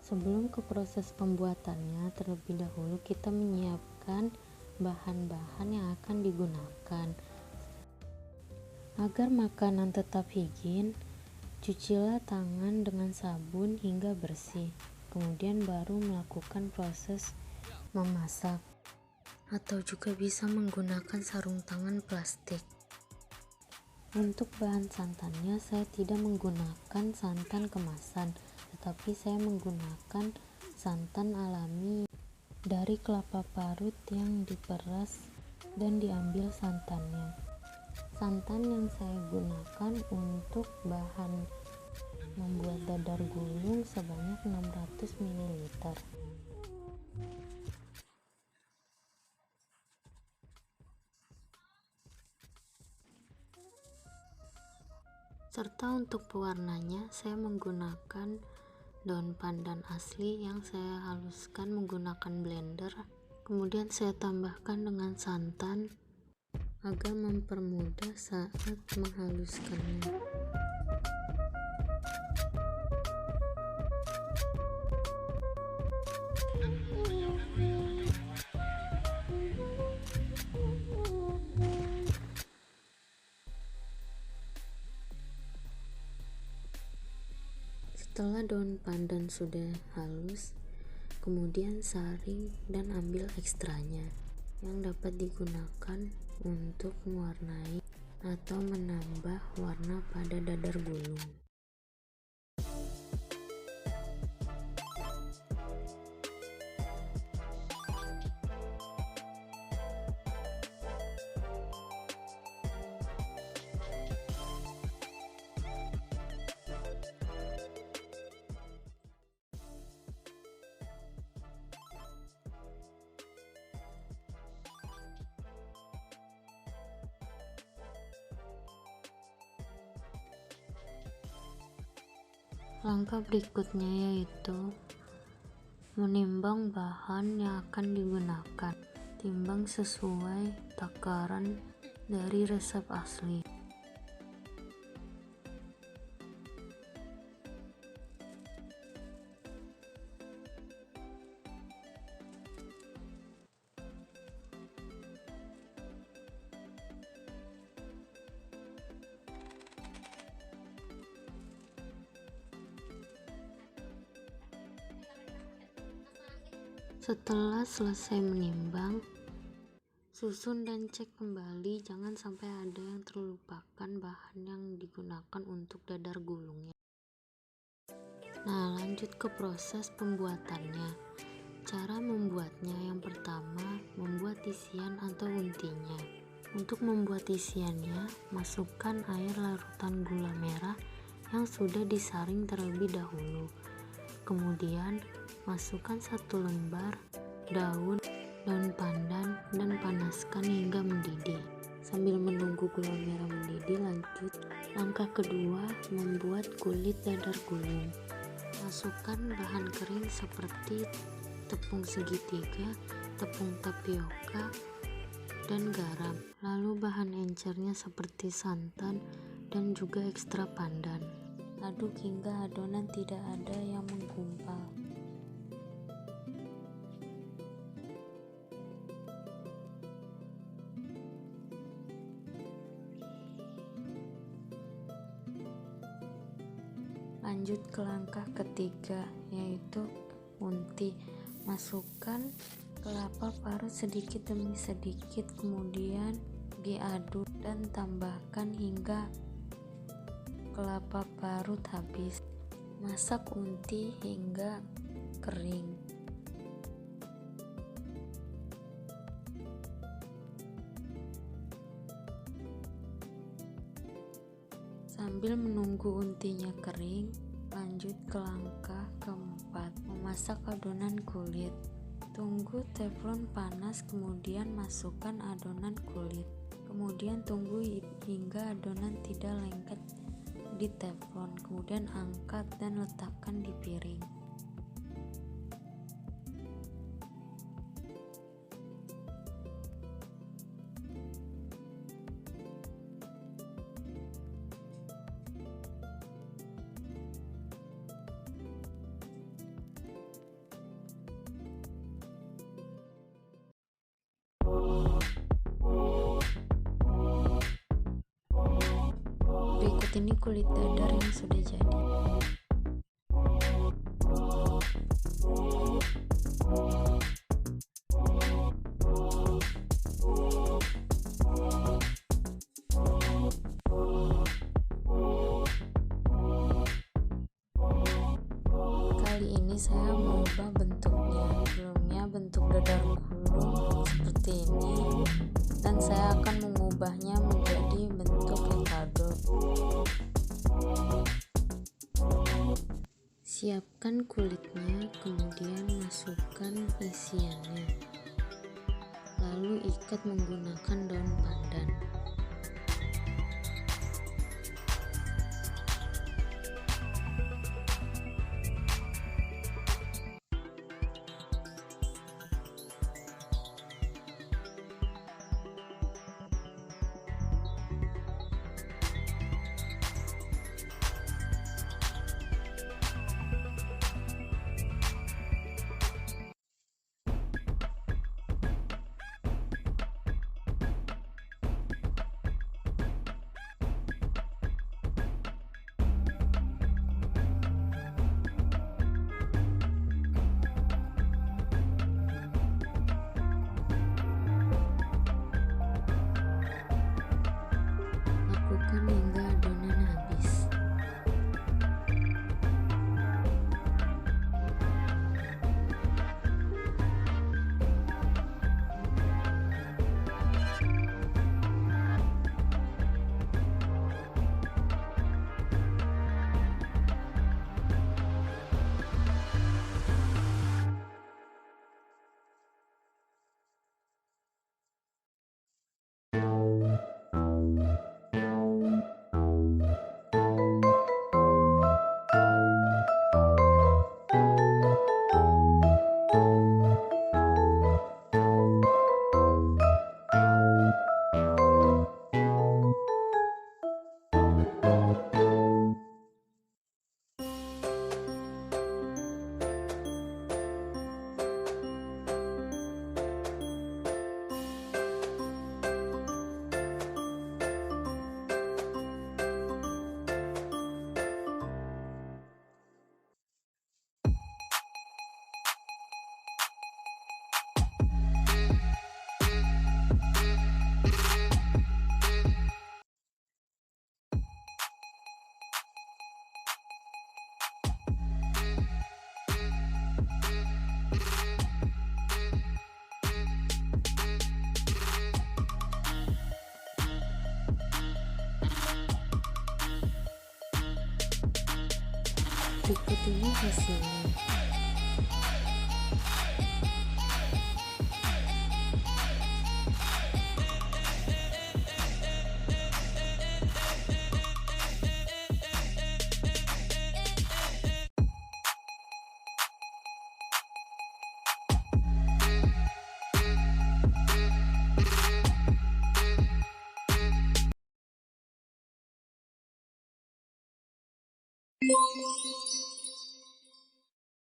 Sebelum ke proses pembuatannya, terlebih dahulu kita menyiapkan bahan-bahan yang akan digunakan. Agar makanan tetap higien, cucilah tangan dengan sabun hingga bersih. Kemudian baru melakukan proses memasak, atau juga bisa menggunakan sarung tangan plastik. Untuk bahan santannya, saya tidak menggunakan santan kemasan, tetapi saya menggunakan santan alami dari kelapa parut yang diperas dan diambil santannya. Santan yang saya gunakan untuk bahan membuat dadar gulung sebanyak 600 ml. Serta untuk pewarnanya, saya menggunakan daun pandan asli yang saya haluskan menggunakan blender. Kemudian saya tambahkan dengan santan agar mempermudah saat menghaluskannya. Setelah daun pandan sudah halus, kemudian saring dan ambil ekstranya yang dapat digunakan untuk mewarnai atau menambah warna pada dadar gulung. Langkah berikutnya yaitu menimbang bahan yang akan digunakan. Timbang sesuai takaran dari resep asli. Setelah selesai menimbang, susun dan cek kembali, jangan sampai ada yang terlupakan bahan yang digunakan untuk dadar gulungnya. Nah, lanjut ke proses pembuatannya. Cara membuatnya, yang pertama, membuat isian atau untinya. Untuk membuat isiannya, masukkan air larutan gula merah yang sudah disaring terlebih dahulu. Kemudian, masukkan 1 lembar daun pandan dan panaskan hingga mendidih. Sambil menunggu gula merah mendidih, lanjut langkah kedua, membuat kulit dadar gulung. Masukkan bahan kering seperti tepung segitiga, tepung tapioka, dan garam. Lalu bahan encernya seperti santan dan juga ekstra pandan. Aduk hingga adonan tidak ada yang menggumpal. Lanjut ke langkah ketiga, yaitu unti. Masukkan kelapa parut sedikit demi sedikit, kemudian diaduk dan tambahkan hingga kelapa parut habis. Masak unti hingga kering. Sambil menunggu untinya kering, lanjut ke langkah keempat, memasak adonan kulit. Tunggu teflon panas, kemudian masukkan adonan kulit. Kemudian tunggu hingga adonan tidak lengket di teflon, kemudian angkat dan letakkan di piring. ini kulit dadar yang sudah jadi. Kali ini saya mengubah bentuknya. Sebelumnya bentuk dadar gulung seperti ini, dan saya akan mengubahnya menjadi bentuk Ricardo. Siapkan kulitnya, kemudian masukkan isiannya, lalu ikat menggunakan daun pandan. Lakukan hingga adonan habis. Berikut ini hasilnya.